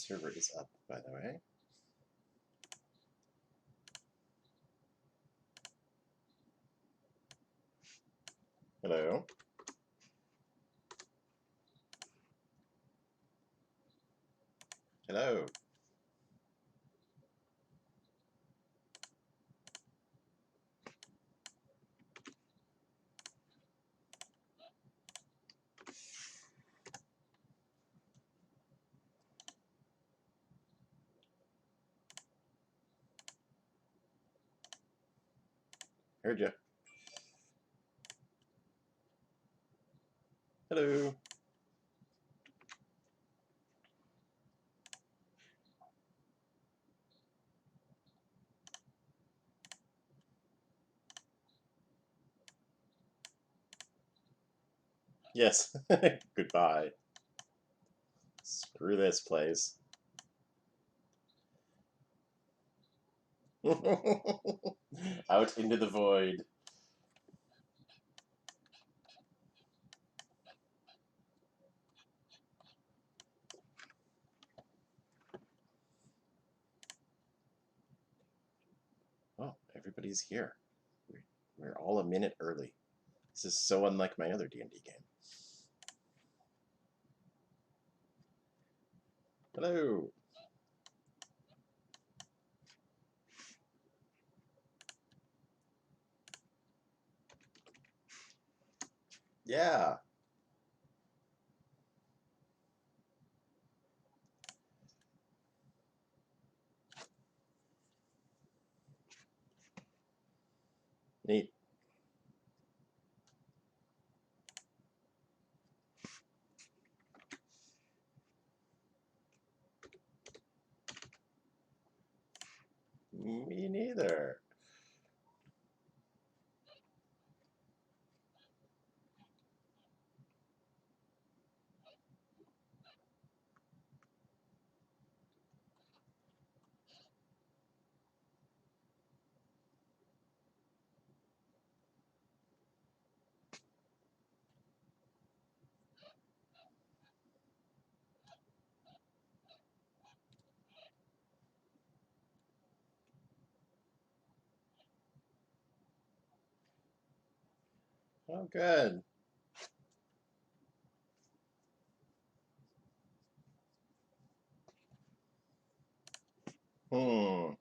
server is up, by the way. Hello. Hello. Heard ya. Hello. Yes. Goodbye. Screw this place. Out into the void. Oh, everybody's here. We're all a minute early. This is so unlike my other D&D game. Hello. Yeah. Neat. Me neither. Oh, good. Hmm.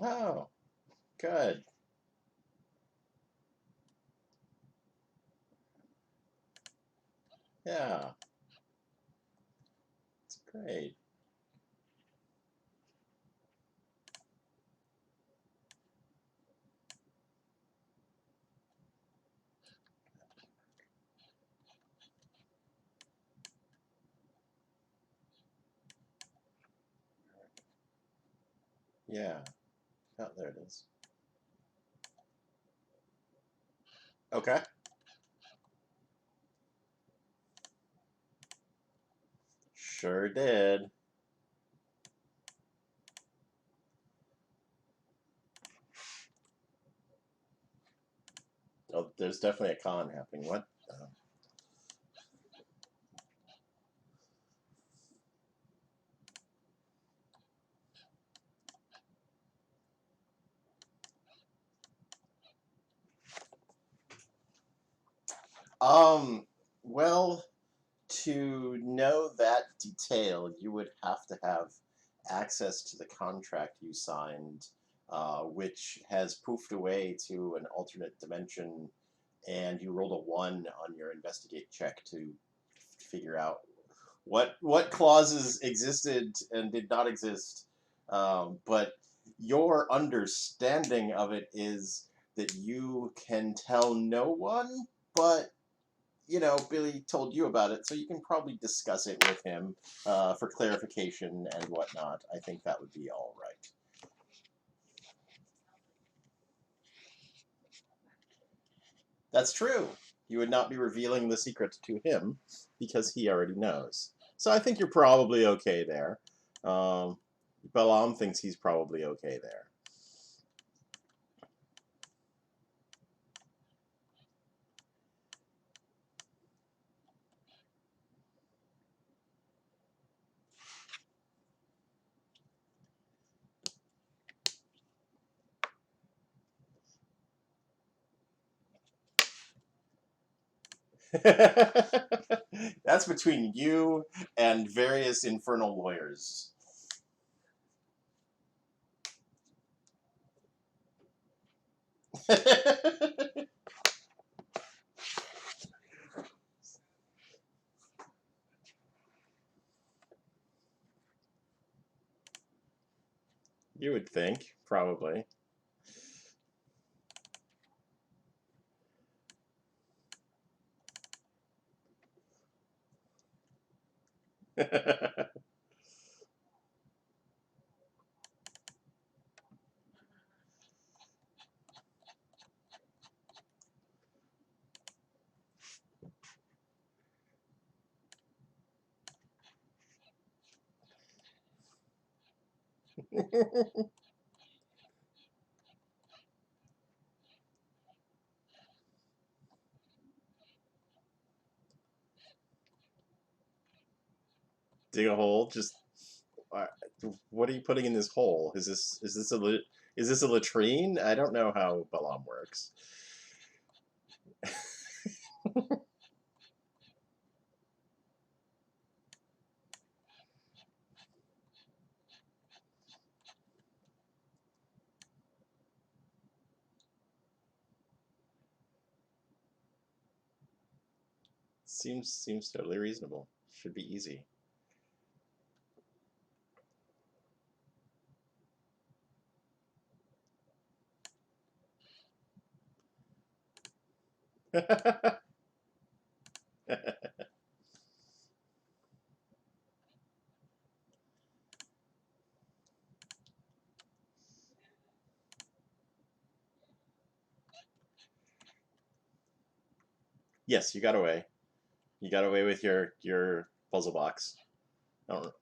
Oh, good. Yeah, it's great. Yeah. Oh, there it is. Okay. Sure did. Oh, there's definitely a con happening. What? Um, well, to know that detail, you would have to have access to the contract you signed, which has poofed away to an alternate dimension, and you rolled a 1 on your investigate check to figure out what clauses existed and did not exist. But your understanding of it is that you can tell no one, but Billy told you about it, so you can probably discuss it with him for clarification and whatnot. I think that would be all right. That's true. You would not be revealing the secret to him because he already knows. So I think you're probably okay there. Um, Balaam thinks he's probably okay there. That's between you and various infernal lawyers. You would think, probably. Dig a hole. Just uh, what are you putting in this hole? Is this a latrine? I don't know how Balaam works. Seems totally reasonable. Should be easy. Yes, you got away. You got away with your puzzle box. I don't.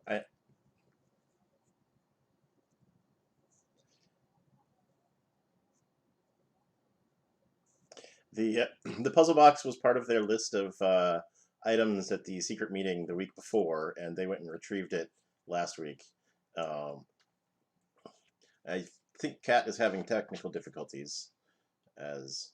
I, the the puzzle box was part of their list of items at the secret meeting the week before, and they went and retrieved it last week. Um, I think Kat is having technical difficulties as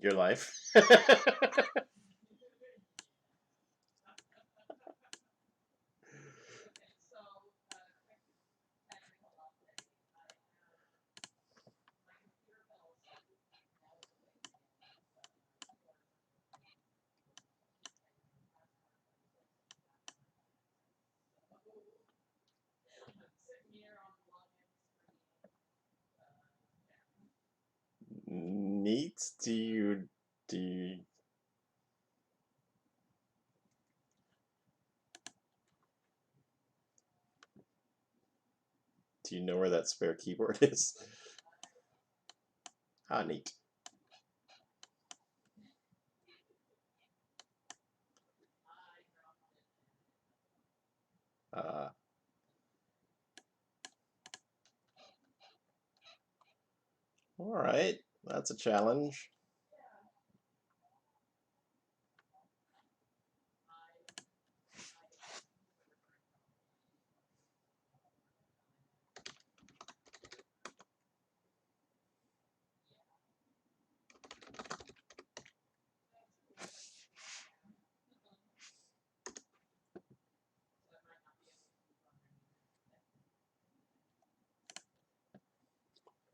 your life. Neat. Do you do you know where that spare keyboard is? Ah, neat. Uh, all right, that's a challenge.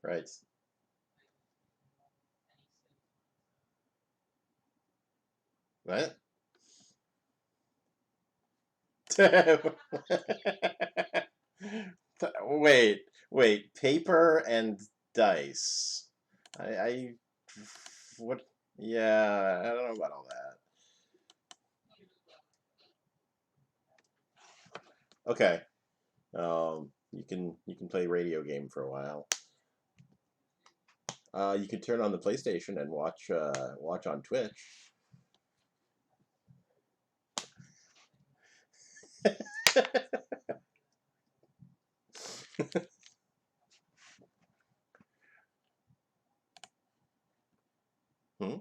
Right. What? Wait, wait. Paper and dice. I what? Yeah, I don't know about all that. Okay. You can play radio game for a while. You can turn on the PlayStation and watch on Twitch. Hmm?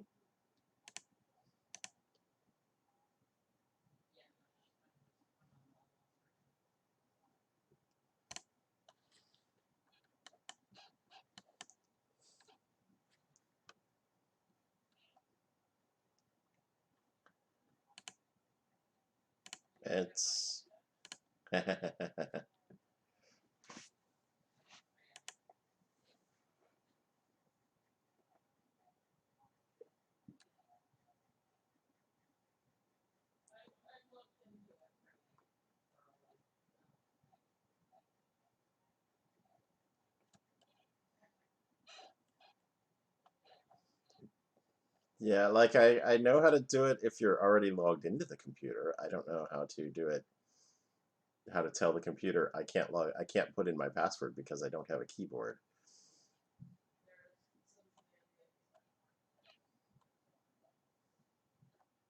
It's yeah, like I know how to do it if you're already logged into the computer. I don't know how to do it, how to tell the computer I can't put in my password because I don't have a keyboard.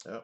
Oh,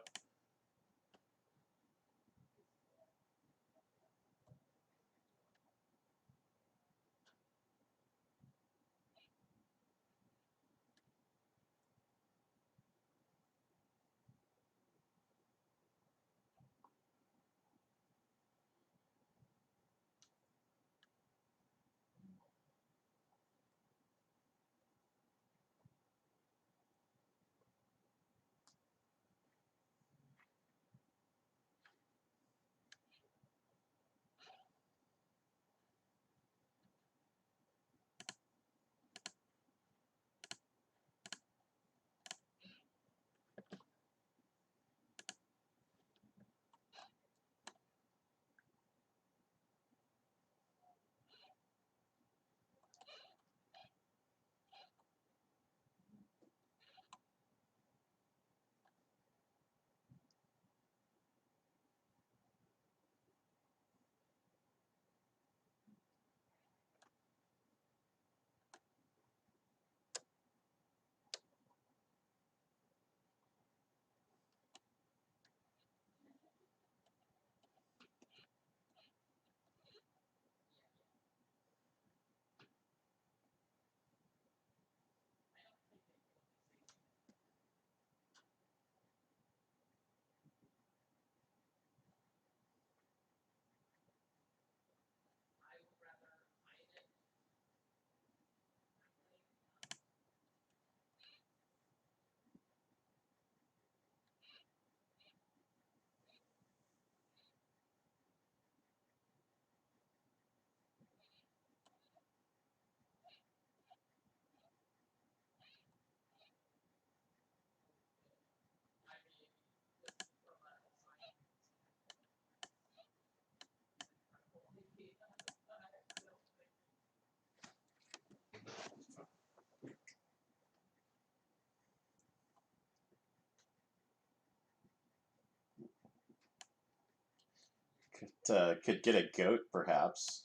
could get a goat perhaps.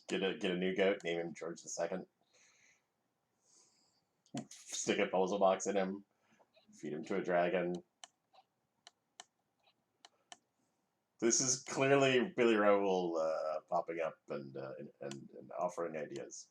Get a new goat, name him George II. Stick a puzzle box in him, feed him to a dragon. This is clearly Billy Rowell popping up and offering ideas.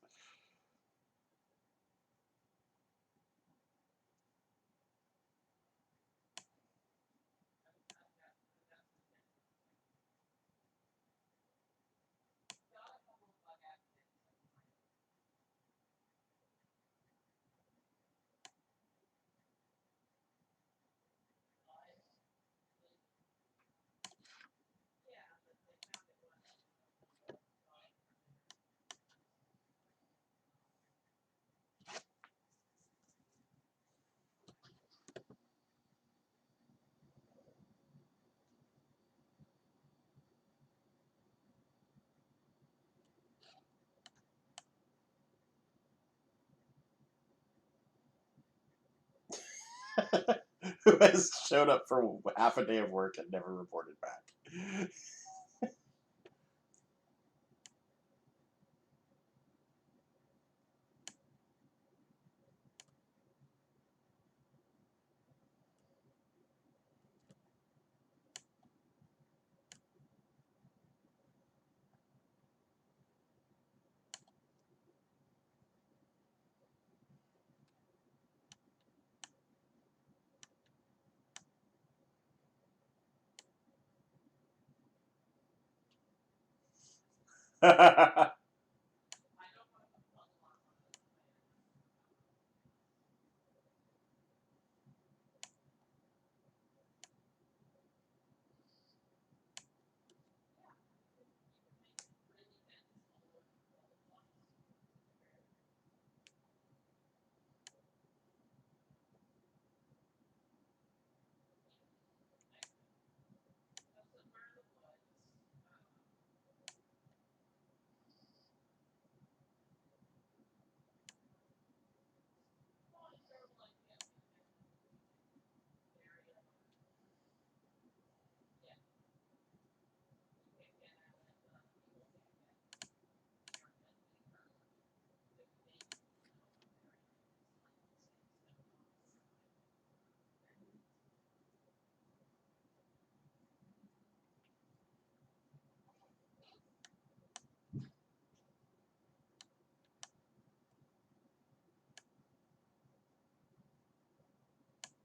who has showed up for half a day of work and never reported back.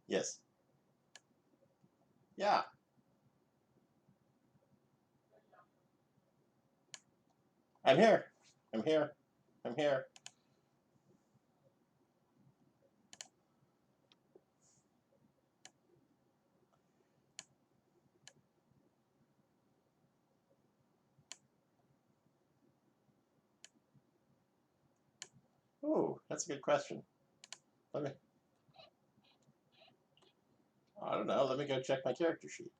Yes. Yeah. I'm here. I'm here. I'm here. Ooh, that's a good question. Let me. I don't know. Let me go check my character sheet.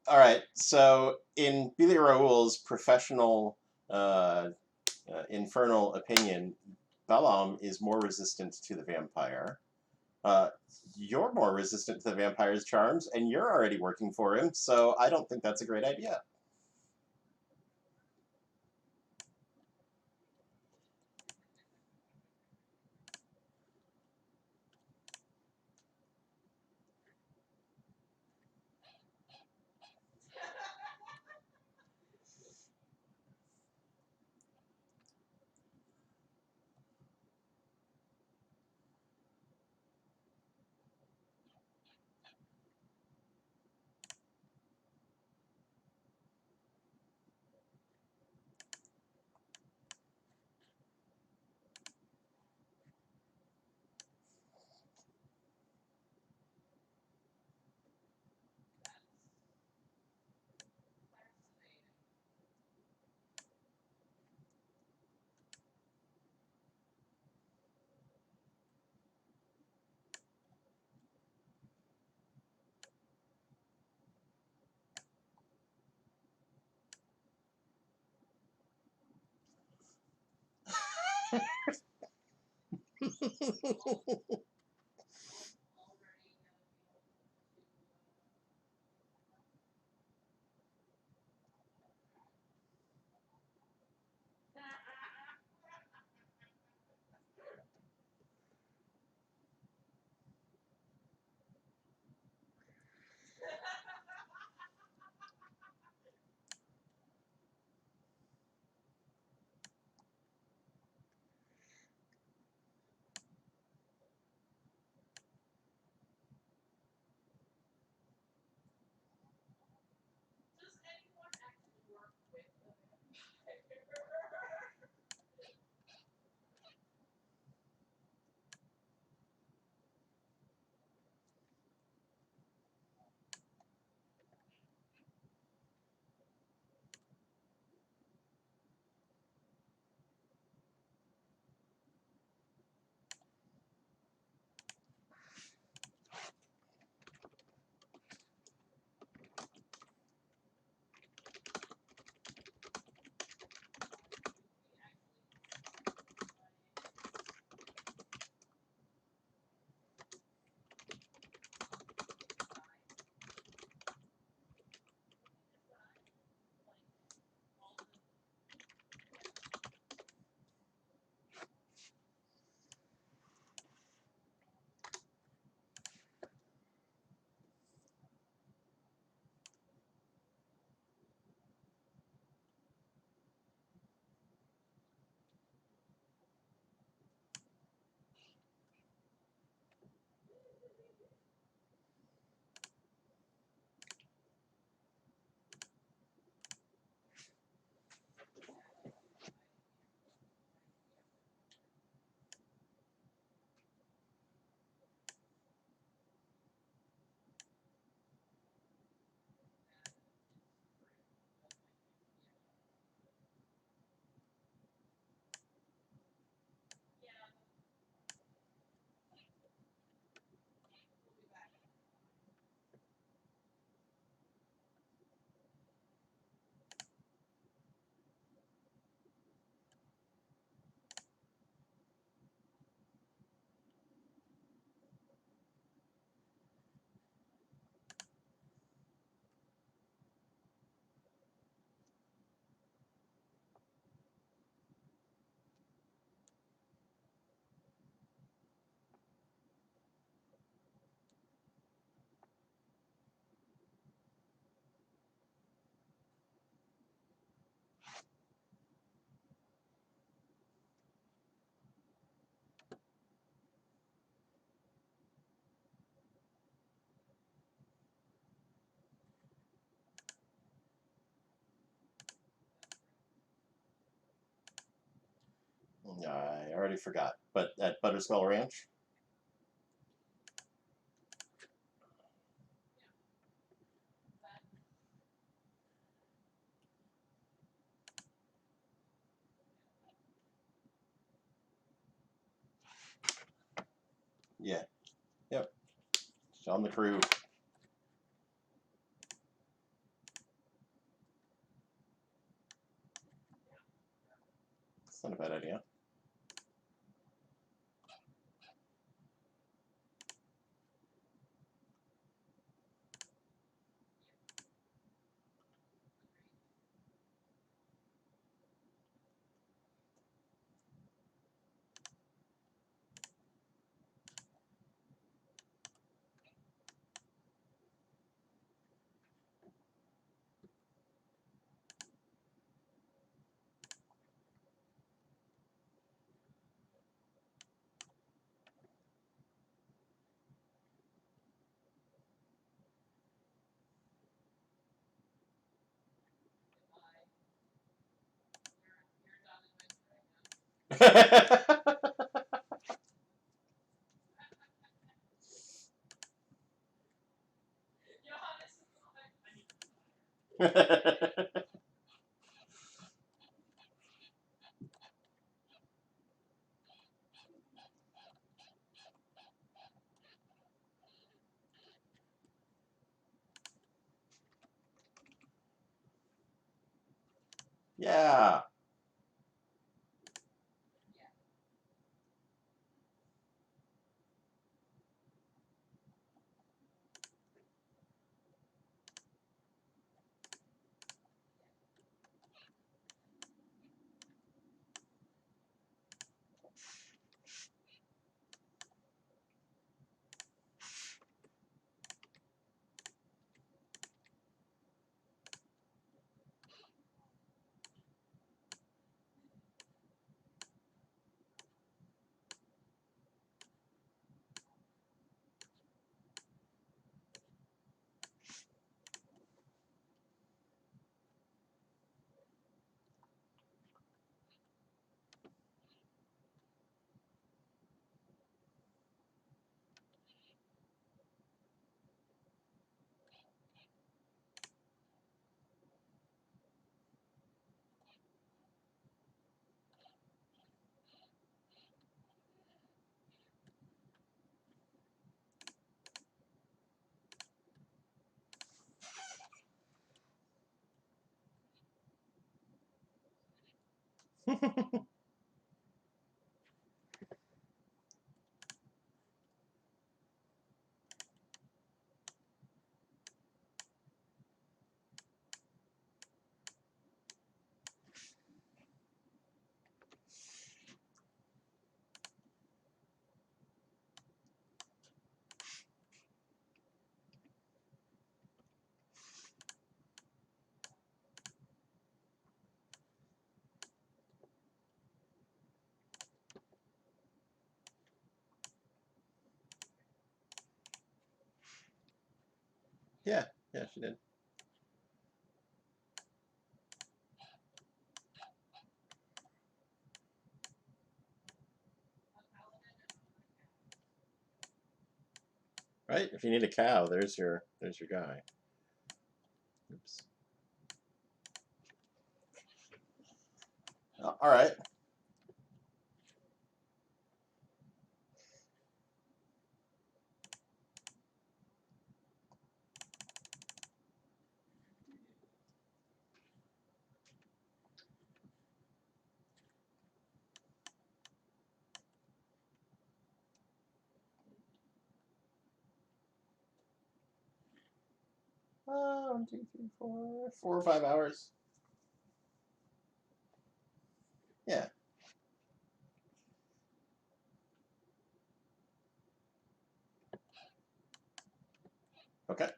All right. So in Billy Raoul's professional uh, infernal opinion, Balaam is more resistant to the vampire. Uh, you're more resistant to the vampire's charms, and you're already working for him, so I don't think that's a great idea. I already forgot. But at Butterskull Ranch? Yeah. Yep. She's on the crew. It's not a bad idea. Yeah. Yeah. Yeah, she did. Right? If you need a cow, there's your guy. Oops. All right. One, two, three, 4 or 5 hours. Yeah. Okay.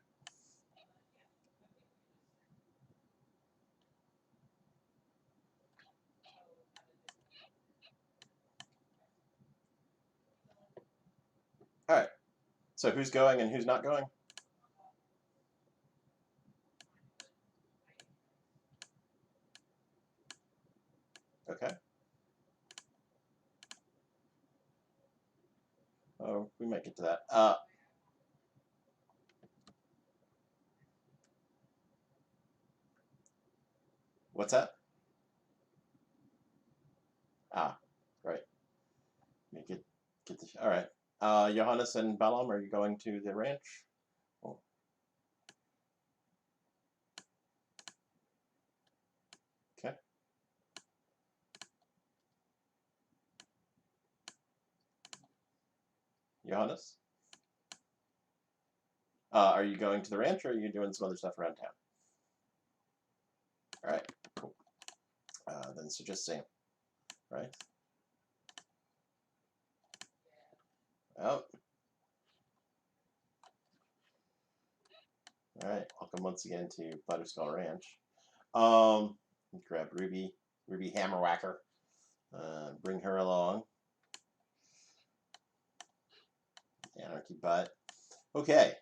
All right. So who's going and who's not going? Okay. Oh, we might get to that. What's that? Ah, right. Make it get the. All right. Johannes and Balaam, are you going to the ranch? Oh, okay. Johannes, are you going to the ranch, or are you doing some other stuff around town? All right. Cool. Then so just Sam, right? Oh, all right. Welcome once again to Butterskull Ranch. Grab Ruby, Ruby Hammerwhacker. Bring her along. Anarchy butt. Okay,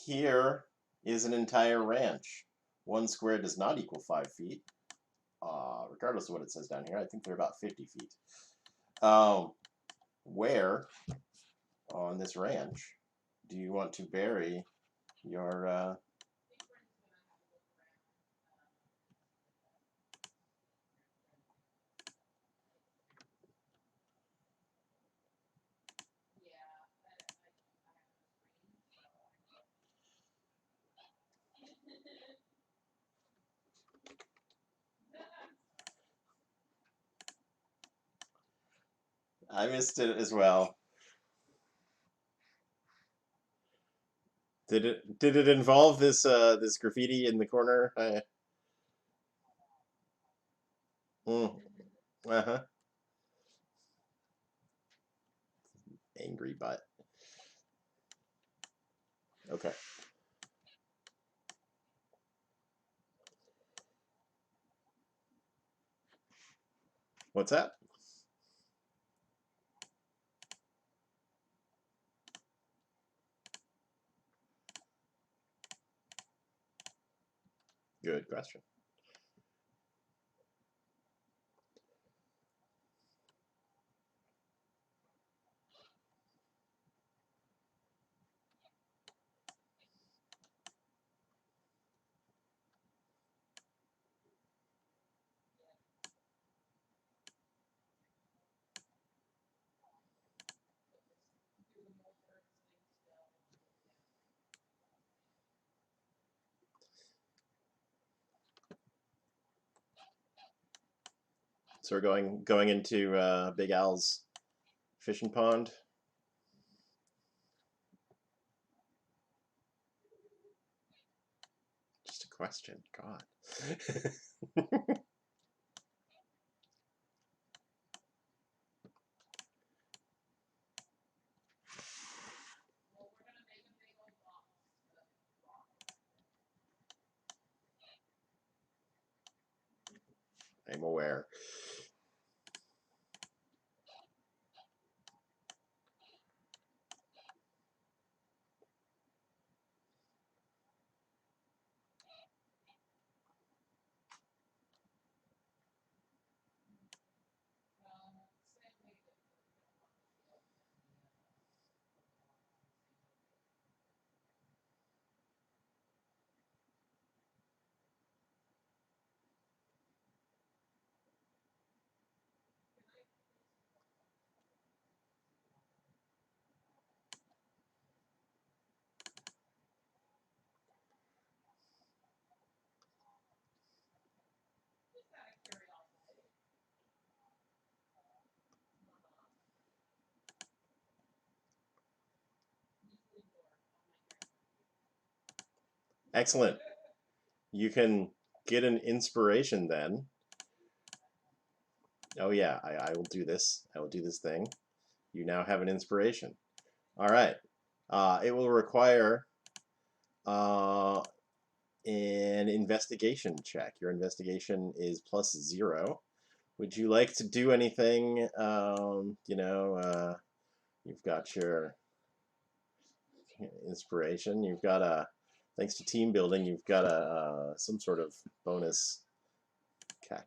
here is an entire ranch. 1 square does not equal 5 feet. Regardless of what it says down here, I think they're about 50 feet. Where on this ranch do you want to bury your I missed it as well. Did it involve this graffiti in the corner? Uh-huh. Angry butt. Okay. What's that? Good question. So we're going into Big Al's fishing pond. Just a question. God. I'm aware. Excellent. You can get an inspiration then. Oh yeah, I will do this. I will do this thing. You now have an inspiration. All right. It will require an investigation check. Your investigation is +0. Would you like to do anything? You've got your inspiration. You've got thanks to team building, you've got some sort of bonus. Okay.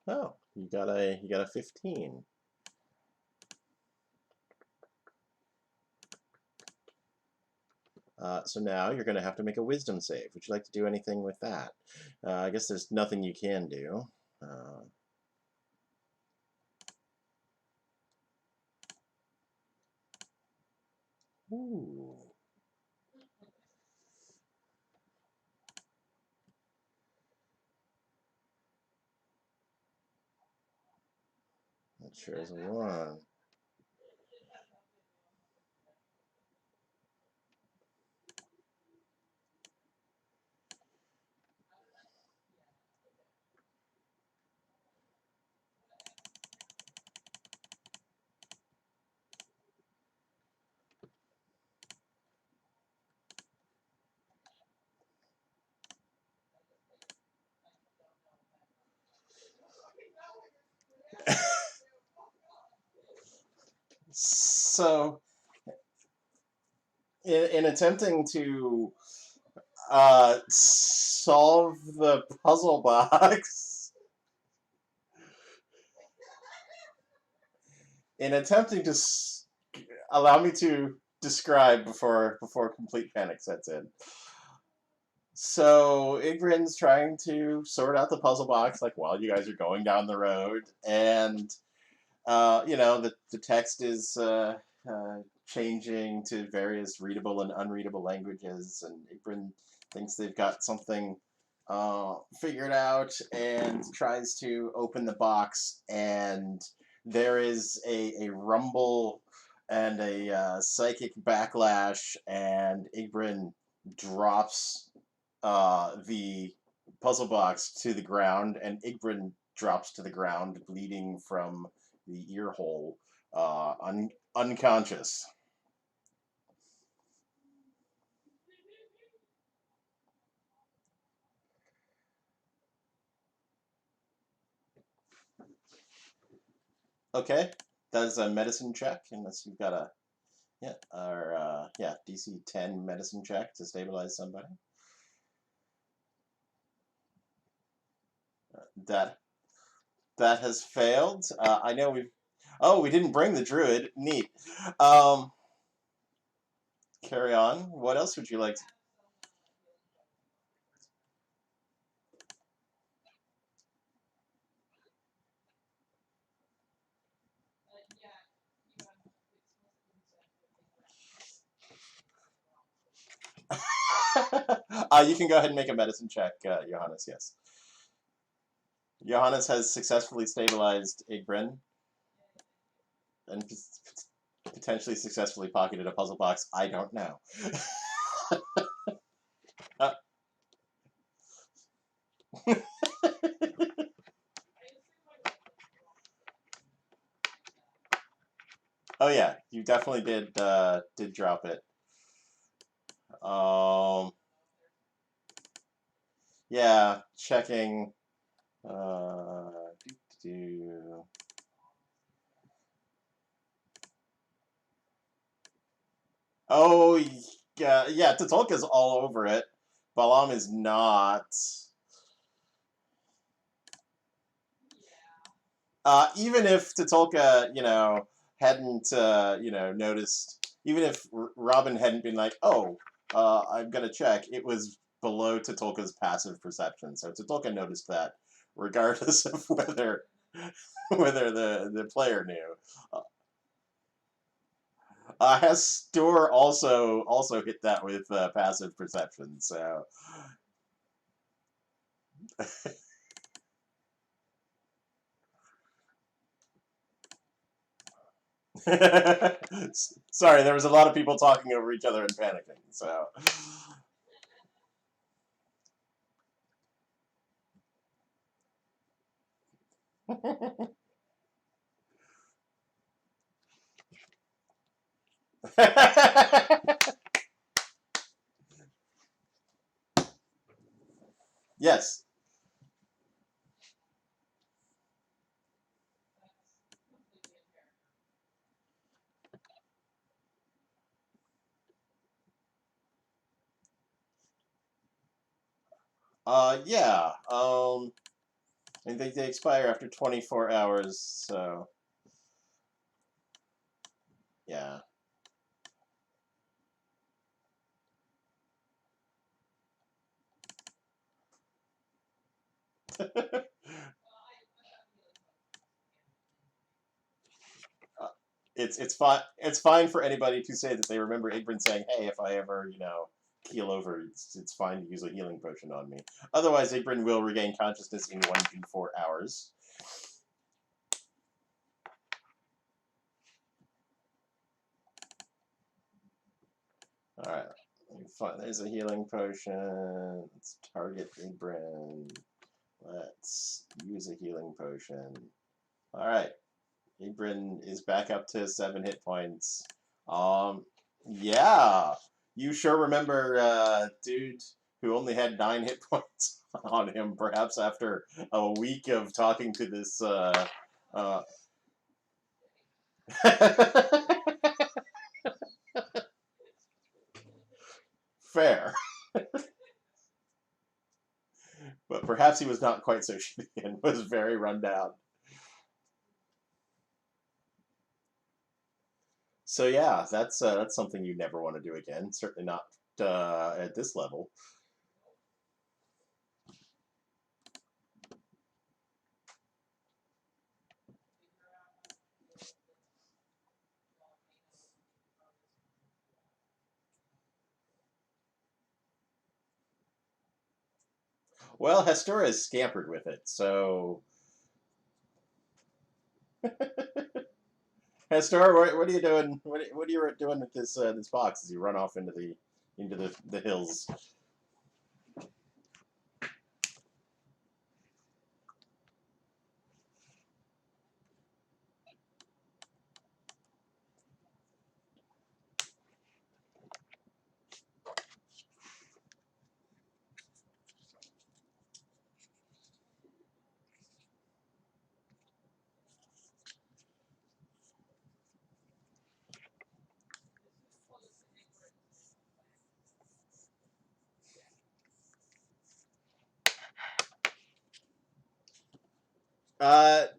Oh, you got a 15. So now you're going to have to make a wisdom save. Would you like to do anything with that? I guess there's nothing you can do. Uh, ooh, that sure is a one. So, in attempting to solve the puzzle box, in attempting to allow me to describe before complete panic sets in. So Igrin's trying to sort out the puzzle box, like while you guys are going down the road, and the text is changing to various readable and unreadable languages, and Igrin thinks they've got something figured out and tries to open the box, and there is a rumble and a psychic backlash, and Igrin drops the puzzle box to the ground, and Igrin drops to the ground, bleeding from the ear hole, unconscious. Okay, that is a medicine check, unless you've got a DC 10 medicine check to stabilize somebody. That that has failed. I know we've. Oh, we didn't bring the druid. Neat. Um, Carry on. What else would you like to? You can go ahead and make a medicine check, Johannes. Yes. Johannes has successfully stabilized Igrin and potentially successfully pocketed a puzzle box. I don't know. uh, oh yeah, you definitely did drop it. Um, yeah, checking. Uh, do. Oh yeah, Tatolka's all over it. Balam is not. Even if Tatolka, hadn't, noticed, even if Robin hadn't been like, oh, I'm gonna check, it was below Tatolka's passive perception, so Tatolka noticed that, regardless of whether the player knew. Hastur also hit that with passive perception, so. Sorry, there was a lot of people talking over each other and panicking, so. Yes. Yeah. I think they expire after 24 hours, so yeah. It's fine for anybody to say that they remember Igbrand saying, "Hey, if I ever keel over, it's fine to use a healing potion on me." Otherwise, Igbrand will regain consciousness in 1 to 4 hours. All right, there's a healing potion. Let's target Igbrand. Let's use a healing potion. All right, Igbrand is back up to 7 hit points. Yeah, you sure remember, dude who only had 9 hit points on him. Perhaps after a week of talking to this. Uh... Fair, but perhaps he was not quite so shitty and was very run down. So yeah, that's something you never want to do again. Certainly not at this level. Well, Hestora is scampered with it, so Hestora, what are you doing? What are you doing with this box as you run off into the hills?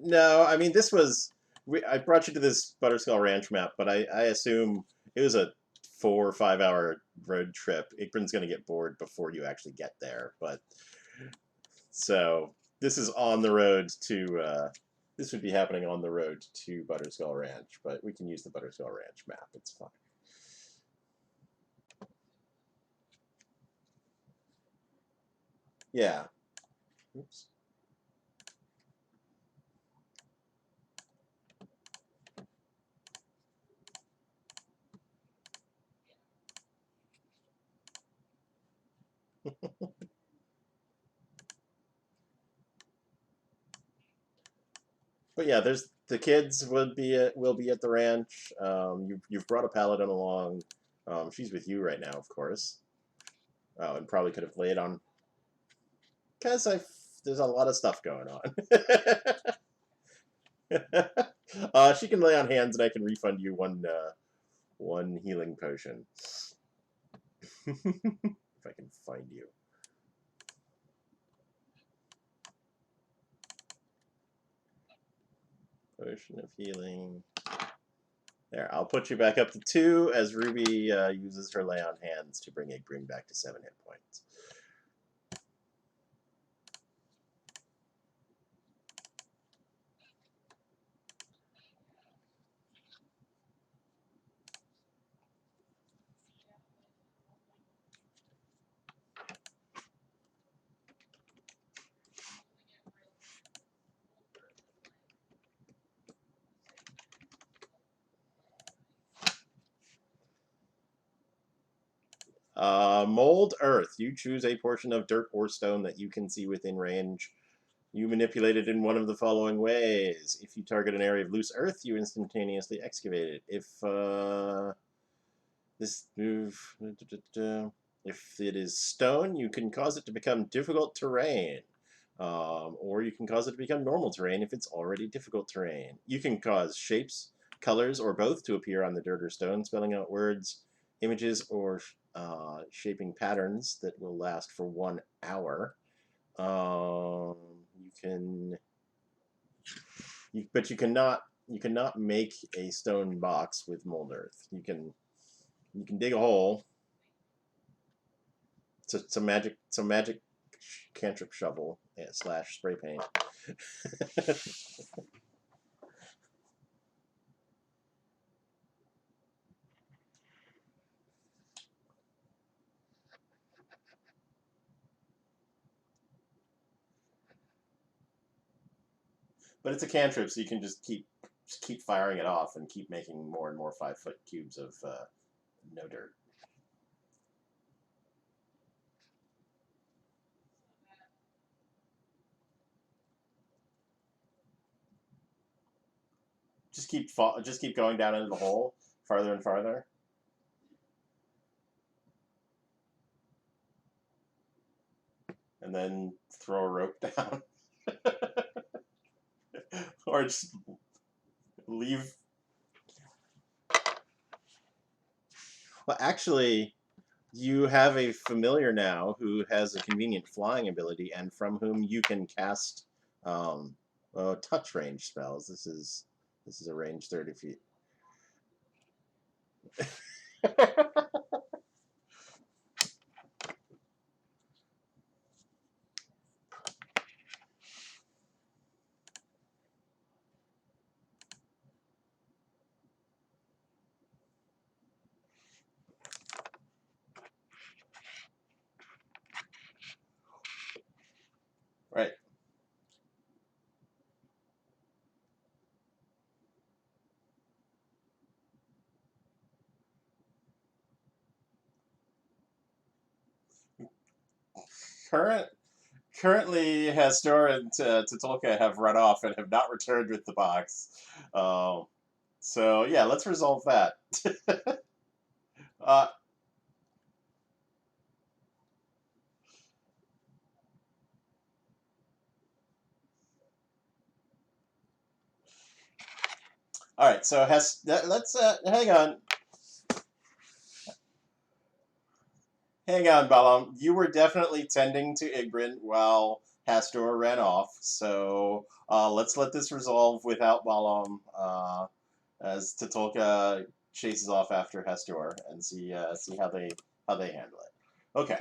No, I mean this was. I brought you to this Butterskull Ranch map, but I assume it was a 4 or 5 hour road trip. Igbrand's going to get bored before you actually get there, but so this is on the road to. This would be happening on the road to Butterskull Ranch, but we can use the Butterskull Ranch map. It's fine. Yeah. Oops. But yeah, there's the kids will be at the ranch. You've brought a paladin along. She's with you right now, of course. Oh, and probably could have laid on because I there's a lot of stuff going on. She can lay on hands, and I can refund you one healing potion if I can find you. Potion of healing. There, I'll put you back up to 2 as Ruby uses her lay on hands to bring Igbrand back to 7 hit points. Mold Earth. You choose a portion of dirt or stone that you can see within range. You manipulate it in one of the following ways. If you target an area of loose earth, you instantaneously excavate it. If this move, if it is stone, you can cause it to become difficult terrain. Or you can cause it to become normal terrain if it's already difficult terrain. You can cause shapes, colors, or both to appear on the dirt or stone, spelling out words, images, or shaping patterns that will last for 1 hour. You can, but you cannot make a stone box with mold earth. You can dig a hole. It's a magic cantrip shovel slash spray paint. But it's a cantrip, so you can just keep firing it off and keep making more and more 5-foot cubes of no dirt. Just keep going down into the hole farther and farther. And then throw a rope down. Or just leave. Well, actually, you have a familiar now who has a convenient flying ability and from whom you can cast touch range spells. This is a range 30 feet. Right. Currently, Hastor and Totolka have run off and have not returned with the box. So yeah, let's resolve that. uh, all right, so let's hang on, Balam. You were definitely tending to Igbrin while Hastor ran off. So let's let this resolve without Balam as Totolka chases off after Hastor and see how they handle it. Okay.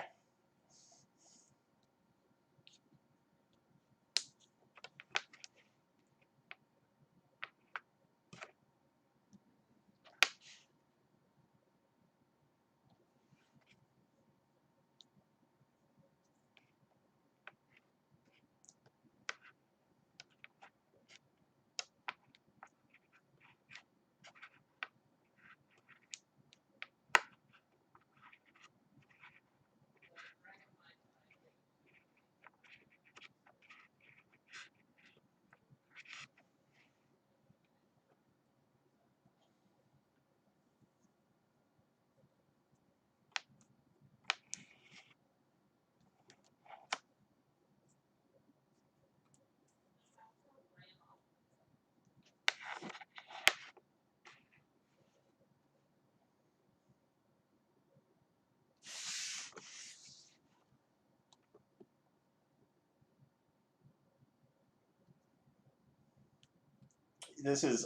This is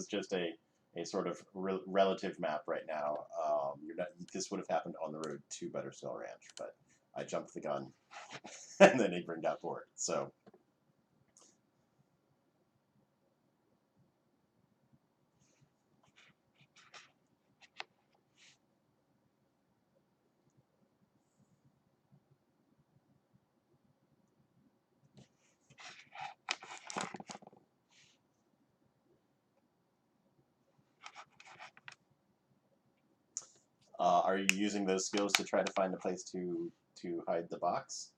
just a sort of relative map right now. You're not. This would have happened on the road to Buttersville Ranch, but I jumped the gun, and then Ingrid got bored. So are you using those skills to try to find a place to hide the box?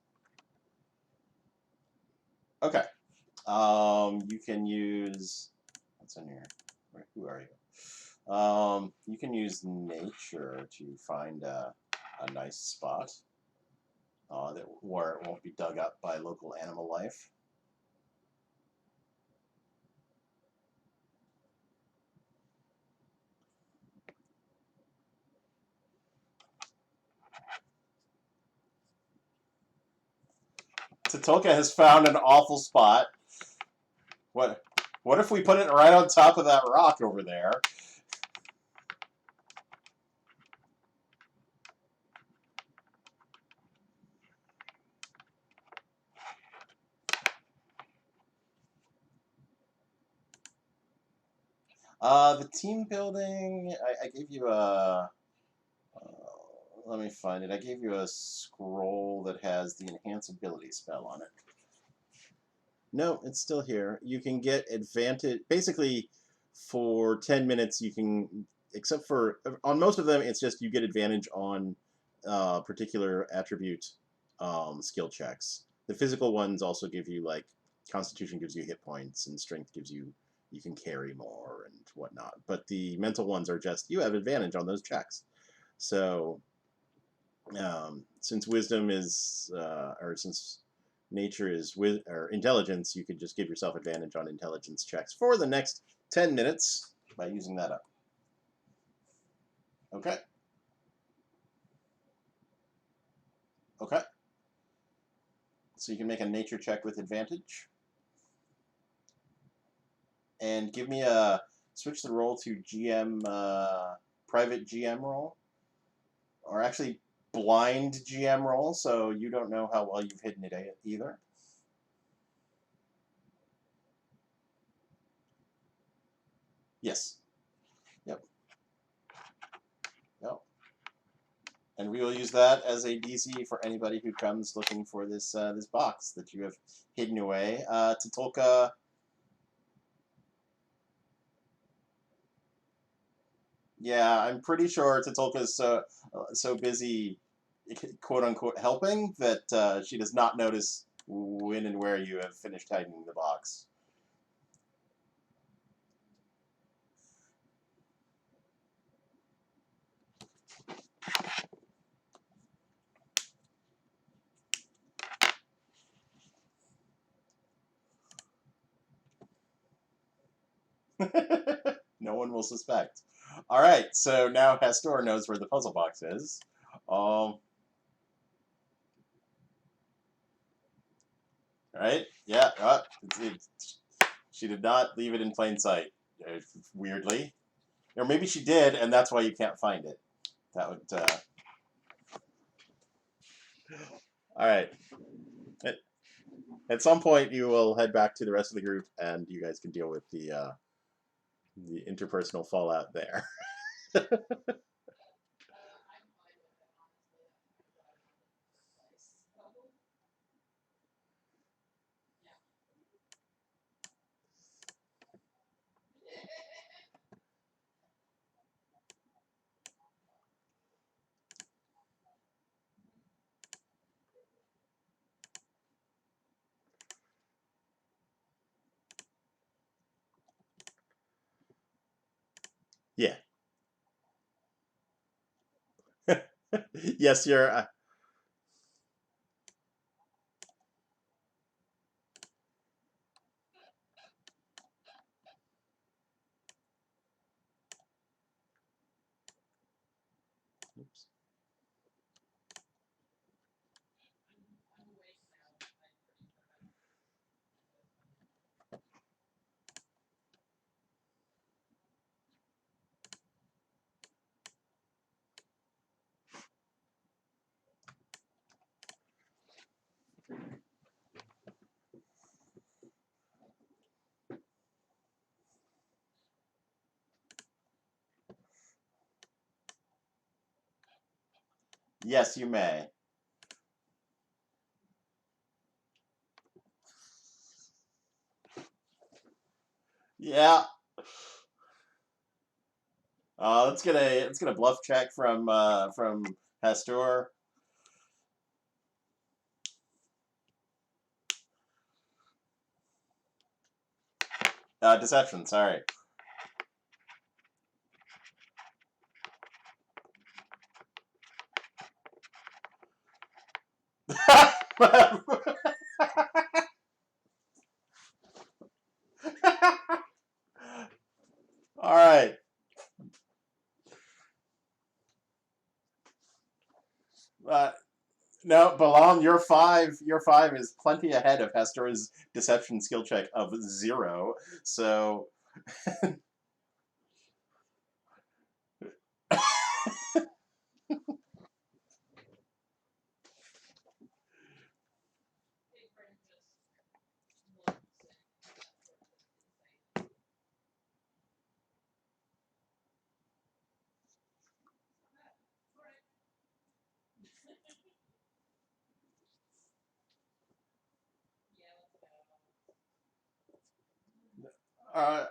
Okay. You can use. What's in here? Who are you? You can use nature to find a nice spot where it won't be dug up by local animal life. Tatulka has found an awful spot. What if we put it right on top of that rock over there? The team building, I gave you a... let me find it. I gave you a scroll that has the enhance ability spell on it. No, it's still here. You can get advantage. Basically, for 10 minutes, you can, except for, on most of them, it's just you get advantage on particular attribute skill checks. The physical ones also give you, like, Constitution gives you hit points, and Strength gives you, you can carry more and whatnot. But the mental ones are just, you have advantage on those checks. So, since wisdom is, or since nature is or intelligence, you could just give yourself advantage on intelligence checks for the next 10 minutes by using that up. Okay. Okay. So you can make a nature check with advantage. And give me a, switch the roll to GM, private GM roll. Or actually blind GM roll, so you don't know how well you've hidden it either. Yes. Yep. Yep. And we will use that as a DC for anybody who comes looking for this this box that you have hidden away. Tatulka. Yeah, I'm pretty sure Tatulka's so busy, quote unquote, helping that she does not notice when and where you have finished hiding the box. No one will suspect. All right, so now Hastor knows where the puzzle box is. Right? Yeah. She did not leave it in plain sight. Weirdly, or maybe she did, and that's why you can't find it. That would. All right. At some point, you will head back to the rest of the group, and you guys can deal with the interpersonal fallout there. Yeah. Yes, you're. Oops. Yes, you may. Yeah. Let's get a bluff check from Hastor. Deception. Sorry. All right. No, Balam, your five is plenty ahead of Hestor's deception skill check of 0. So uh,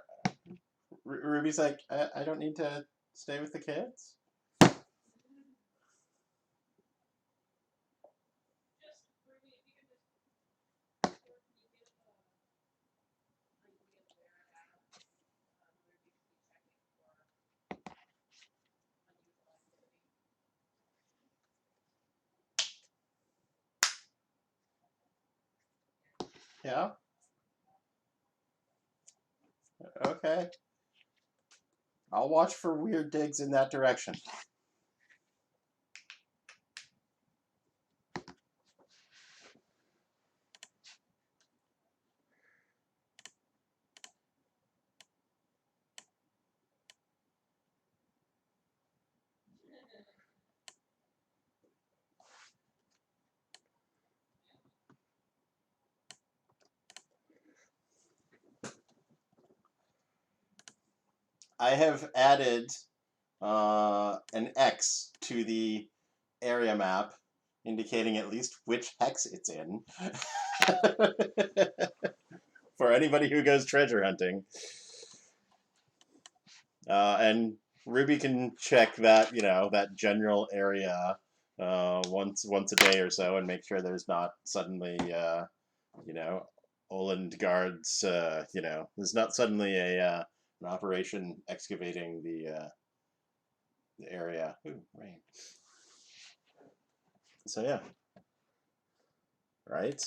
Ruby's like, I don't need to stay with the kids. Yeah. Okay. I'll watch for weird digs in that direction. I have added an X to the area map, indicating at least which hex it's in. For anybody who goes treasure hunting. And Ruby can check that, that general area once a day or so and make sure there's not suddenly, Oland guards, there's not suddenly an operation excavating the area. Ooh, rain. So yeah. Right?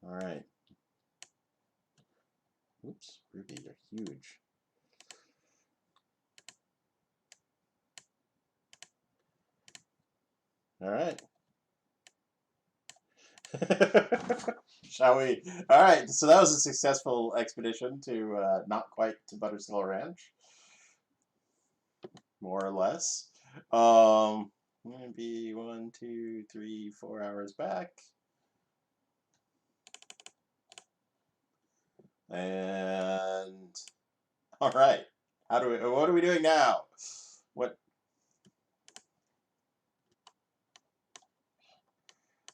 All right. Oops, Ruby, you're huge. All right. Shall we? All right. So that was a successful expedition to not quite to Butterskull Ranch, more or less. Maybe 1, 2, 3, 4 hours back, and all right. What are we doing now? What?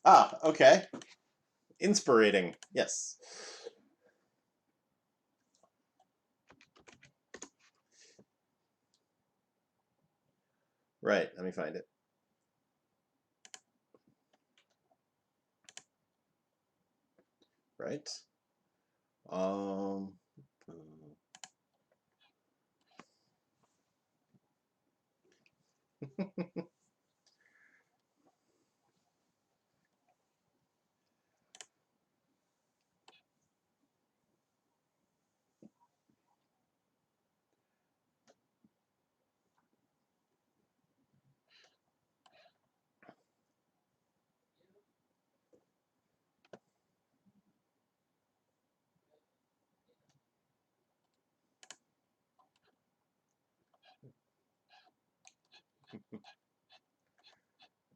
Ah, okay. Inspirating. Yes. Right. Let me find it. Right. Um.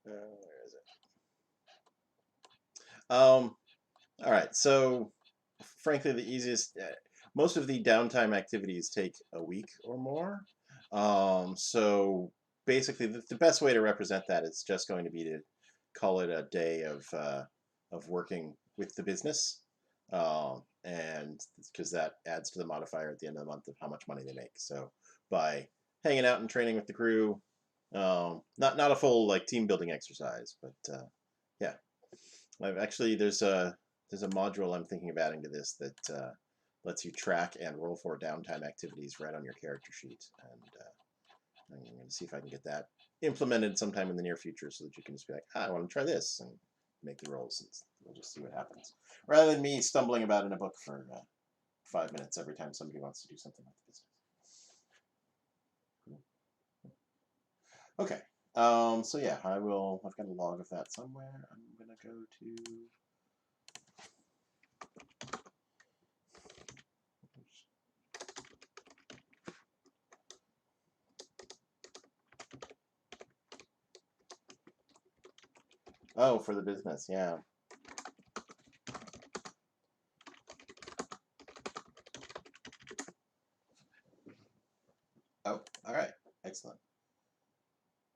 Where is it? All right. So, frankly, the easiest, most of the downtime activities take a week or more. So basically, the best way to represent that is just going to be to call it a day of working with the business, and because that adds to the modifier at the end of the month of how much money they make. So by hanging out and training with the crew, not a full like team building exercise, but yeah. I've actually there's a module I'm thinking of adding to this that lets you track and roll for downtime activities right on your character sheet, and I'm going to see if I can get that implemented sometime in the near future, so that you can just be like, I want to try this, and make the rolls, and we'll just see what happens, rather than me stumbling about in a book for 5 minutes every time somebody wants to do something with the business. Okay. So yeah, I've got a log of that somewhere. I'm gonna go to. Oh, for the business, yeah. Oh, all right, excellent.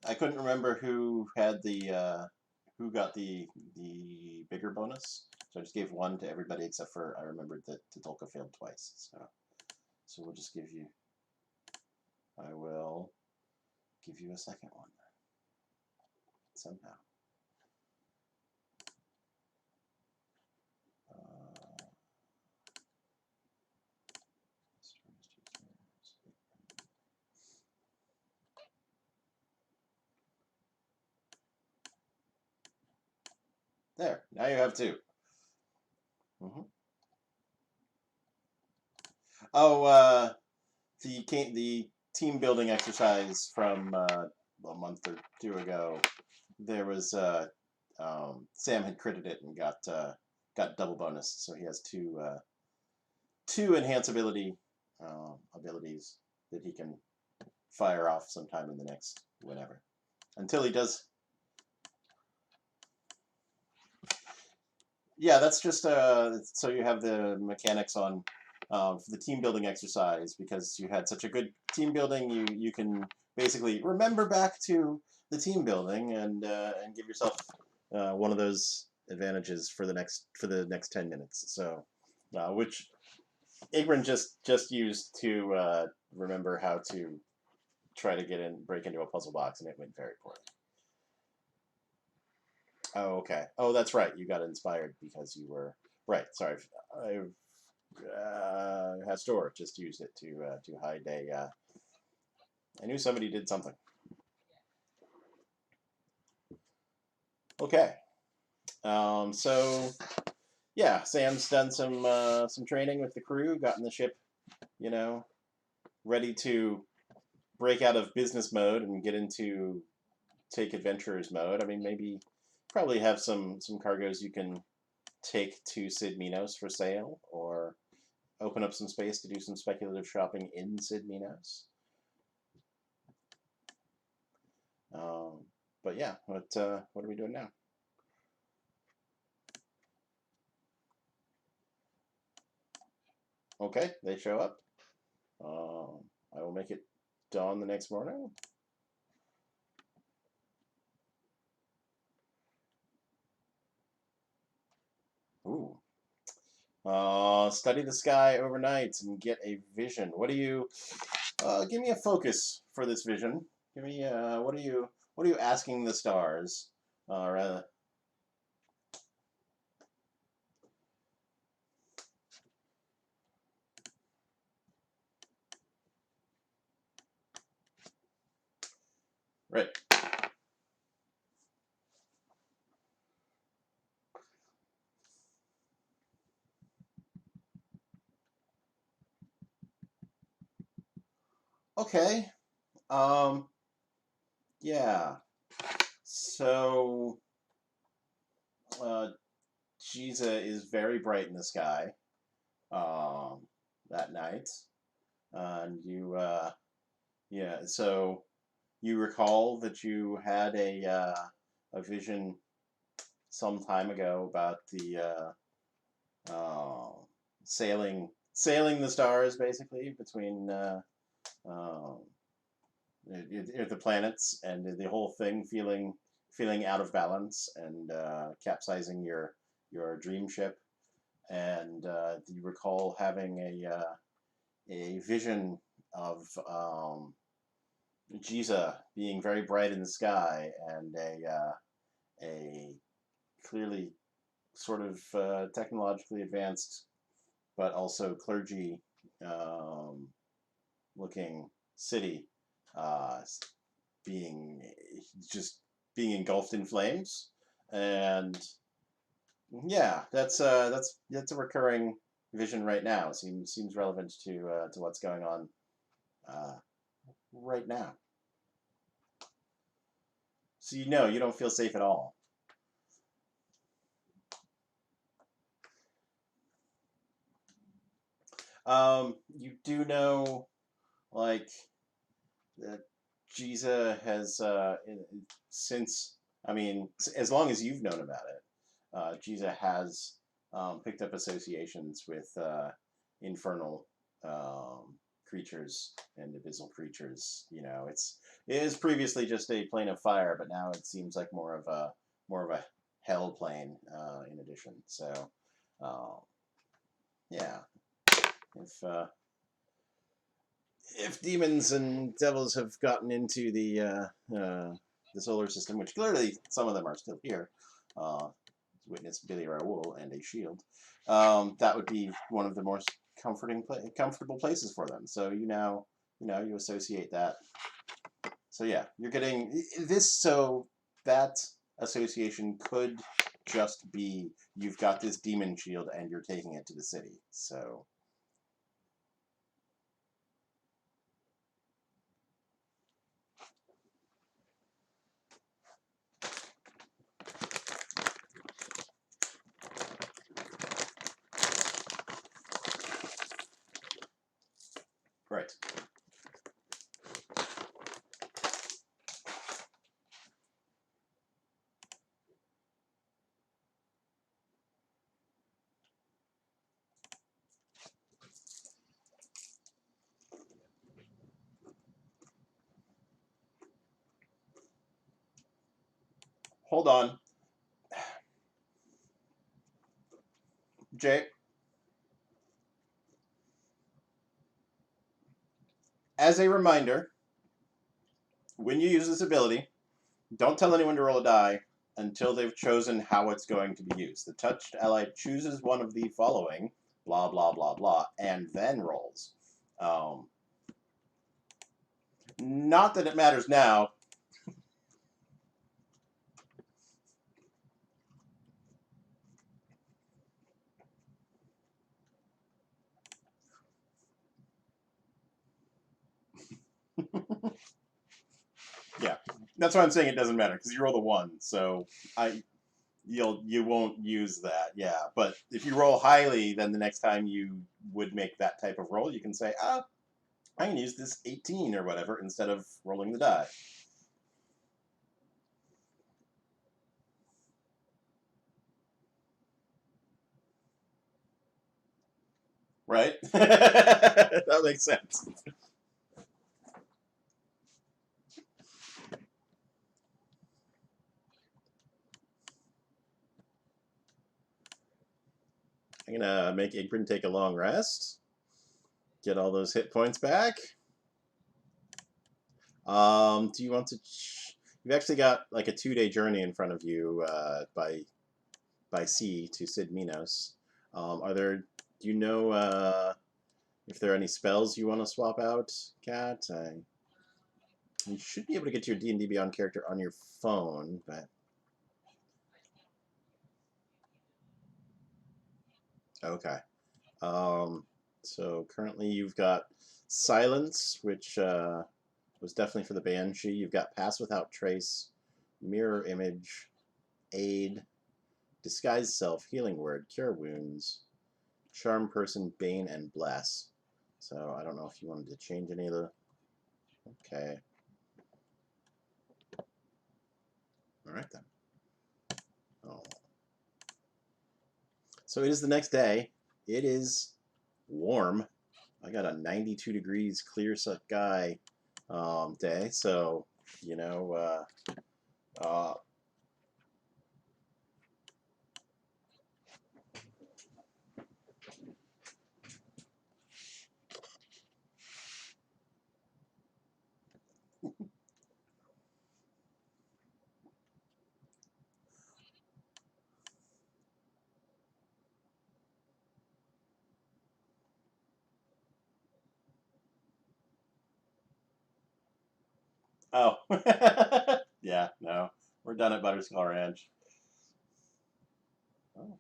I couldn't remember who had the who got the bigger bonus, so I just gave one to everybody except for I remembered that Tolka failed twice. So we'll just give you. I will give you a second one somehow. There, now you have two. Mm-hmm. Oh, the team building exercise from a month or two ago. There was Sam had critted it and got double bonus, so he has two enhance abilities that he can fire off sometime in the next whenever. Until he does. Yeah, that's just so you have the mechanics on for the team building exercise, because you had such a good team building. You can basically remember back to the team building and give yourself one of those advantages for the next 10 minutes. So, which Igran just used to remember how to try to break into a puzzle box, and it went very poorly. Oh, okay. Oh, that's right. You got inspired because you were right. Sorry, Hastor just used it to hide a. I knew somebody did something. Okay. So yeah, Sam's done some training with the crew, gotten the ship, you know, ready to break out of business mode and get into take adventurers mode. I mean, maybe probably have some cargoes you can take to Sid Minos for sale, or open up some space to do some speculative shopping in Sid Minos. But yeah, what are we doing now? Okay, they show up. I will make it dawn the next morning. Ooh. Study the sky overnight and get a vision. What do you? Give me a focus for this vision. Give me what are you asking the stars? Rather. Right. Okay. Um. Yeah. So, uh, Giza is very bright in the sky. Um, that night, and yeah. So you recall that you had a vision some time ago about the sailing the stars, basically between um, the planets, and the whole thing feeling out of balance, and capsizing your dream ship. And do you recall having a vision of Giza being very bright in the sky, and a clearly sort of technologically advanced, but also clergy um, looking city uh, being just being engulfed in flames, and yeah, that's a recurring vision right now. Seems relevant to what's going on uh, right now. So you don't feel safe at all. You do know, like, that Giza has, since, I mean, as long as you've known about it, Giza has picked up associations with infernal creatures and abyssal creatures. You know, it is previously just a plane of fire, but now it seems like more of a hell plane in addition. So, uh, yeah, if demons and devils have gotten into the solar system, which clearly some of them are still here, witness Billy Raoul and a shield, that would be one of the more comfortable places for them. So you associate that. So yeah, you're getting this. So that association could just be you've got this demon shield and you're taking it to the city. So right. Hold on, Jay. As a reminder, when you use this ability, don't tell anyone to roll a die until they've chosen how it's going to be used. The touched ally chooses one of the following, blah, blah, blah, blah, and then rolls. Not that it matters now. Yeah, that's why I'm saying it doesn't matter, because you roll the 1, so you won't use that. Yeah, but if you roll highly, then the next time you would make that type of roll, you can say, I can use this 18 or whatever instead of rolling the die. Right? That makes sense. I'm gonna make Igrin take a long rest. Get all those hit points back. Do you want to? You've actually got like a 2-day journey in front of you by sea to Sid Minos. Are there? Do you know if there are any spells you want to swap out, Kat? You should be able to get your D&D Beyond character on your phone, but okay. So currently you've got Silence, which was definitely for the Banshee. You've got Pass Without Trace, Mirror Image, Aid, Disguise Self, Healing Word, Cure Wounds, Charm Person, Bane, and Bless. So I don't know if you wanted to change any of the... Okay. Alright then. Oh. So it is the next day. It is warm. I got a 92 degrees clear sky day. So, you know, oh. Yeah, no. We're done at Butterskull Ranch. Oh,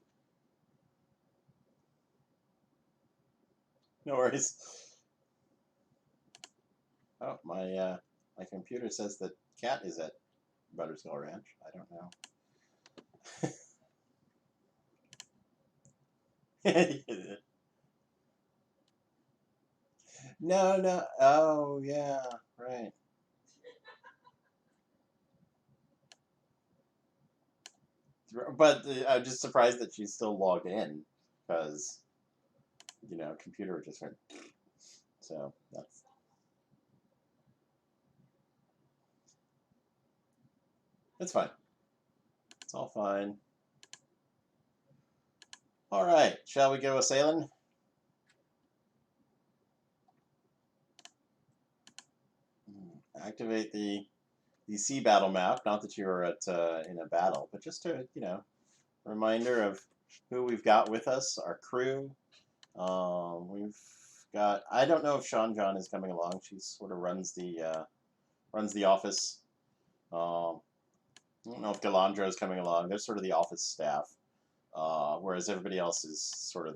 no worries. Oh, my computer says that Cat is at Butterskull Ranch. I don't know. No, no. Oh, yeah, right. But I'm just surprised that she's still logged in because computer just went. So that's fine. It's all fine. All right, shall we go a sailing? Activate the sea battle map. Not that you're at in a battle, but just to reminder of who we've got with us, our crew. We've got. I don't know if Sean John is coming along. She sort of runs the office. I don't know if Galandro is coming along. They're sort of the office staff, whereas everybody else is sort of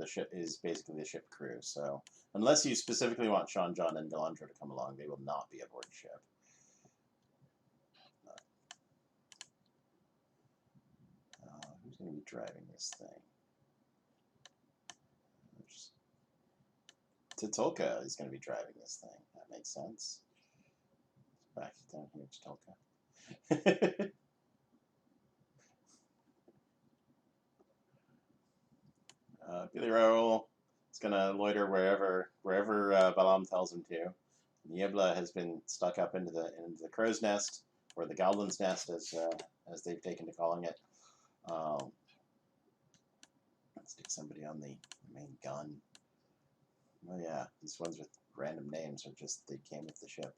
basically the ship crew. So unless you specifically want Sean John and Galandro to come along, they will not be aboard the ship. Who's going to be driving this thing? Titolka is going to be driving this thing. That makes sense. Back down here, Titolka. Billy Raoul is going to loiter wherever Balam tells him to. Niebla has been stuck up into the crow's nest, or the goblin's nest, as they've taken to calling it. Let's stick somebody on the main gun. Oh yeah, these ones with random names are just they came with the ship.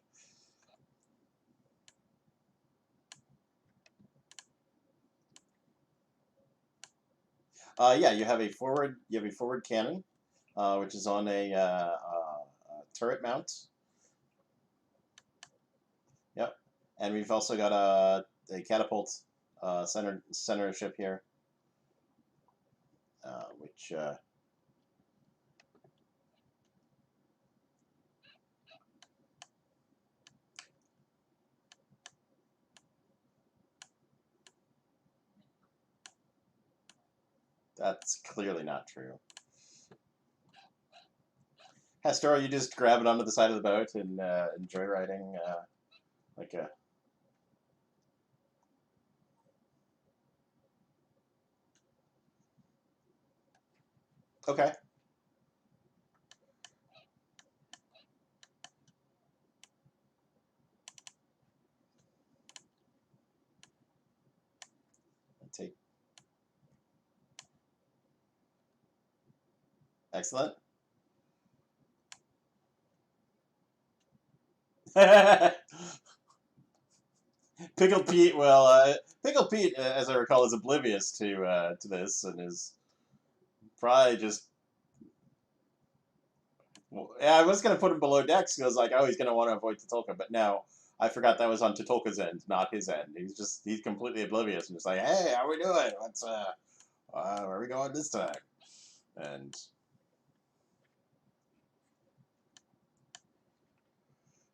Yeah, you have a forward cannon, which is on a turret mount. Yep, and we've also got a catapult center ship here, which. That's clearly not true. Hestor, you just grab it onto the side of the boat and enjoy riding like a. Okay. Take. Excellent. Pickled Pete. Well, Pickled Pete, as I recall, is oblivious to this and is probably just. Well, yeah, I was gonna put him below decks because like, oh, he's gonna want to avoid Totolka, but now I forgot that was on Totolka's end, not his end. He's completely oblivious and just like, hey, how we doing? Where are we going this time? And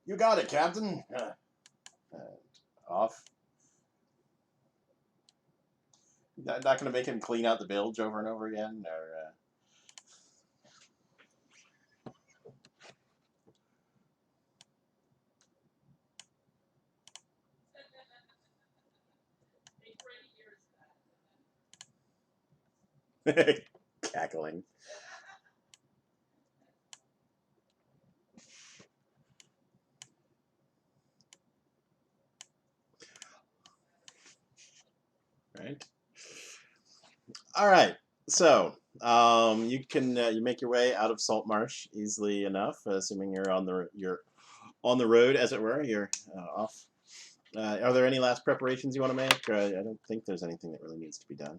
you got it, Captain. And off. Not going to make him clean out the bilge over and over again, or. Cackling. Right. All right. So you can you make your way out of Saltmarsh easily enough, assuming you're on the road, as it were. You're off. Are there any last preparations you want to make? I don't think there's anything that really needs to be done.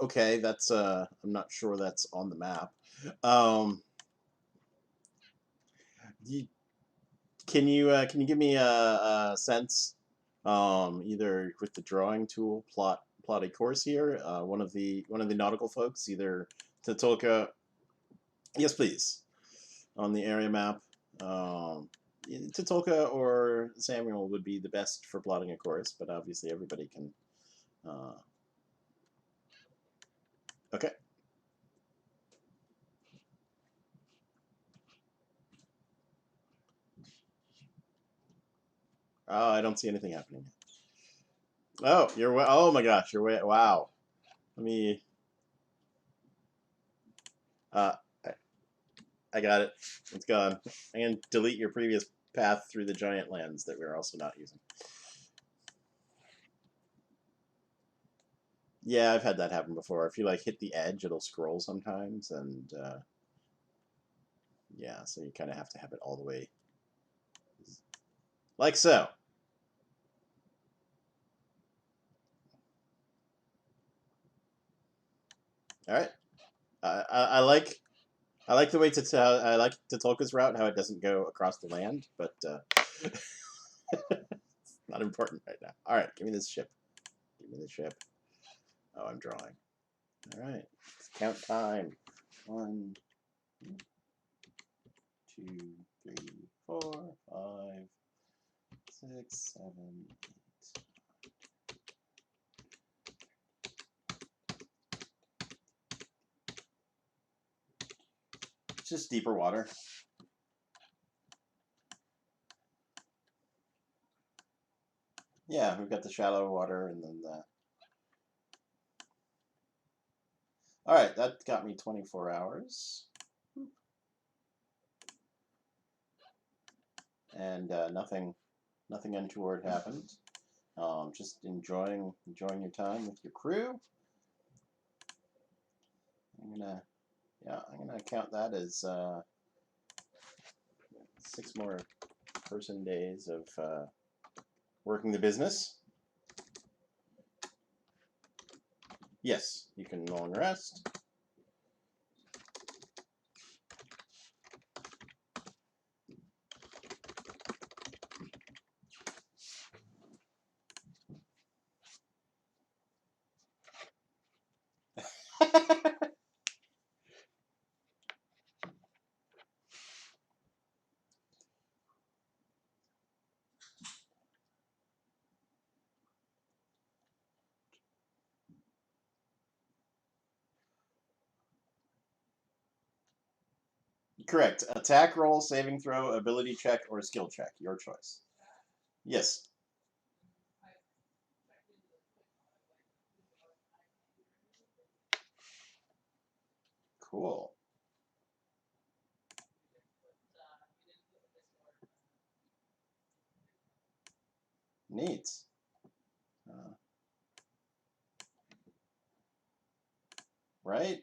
Okay, that's I'm not sure that's on the map. You, can you give me a sense, either with the drawing tool, plot a course here? One of the nautical folks, either Tatulka. Yes, please, on the area map. Tatulka or Samuel would be the best for plotting a course, but obviously everybody can. Okay. Oh, I don't see anything happening. Oh, you're way. Oh my gosh, you're way. Wow. Let me. Uh, I, I got it. It's gone. I'm gonna delete your previous path through the giant lands that we're also not using. Yeah, I've had that happen before. If you like hit the edge, it'll scroll sometimes, and yeah, so you kind of have to have it all the way, like so. All right. I like the way I like Totolka's route, how it doesn't go across the land, but it's not important right now. All right, give me this ship. Give me the ship. Oh, I'm drawing. All right, it's count time. 1, 2, 3, 4, 5, 6, 7, 8. It's just deeper water. Yeah, we've got the shallow water and then the. All right, that got me 24 hours. And nothing untoward happened. Just enjoying your time with your crew. I'm gonna count that as 6 more person days of working the business. Yes, you can long rest. Correct. Attack roll, saving throw, ability check, or skill check. Your choice. Yes. Cool. Neat. Right?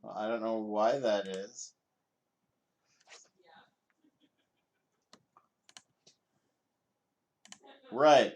Well, I don't know why that is. Right.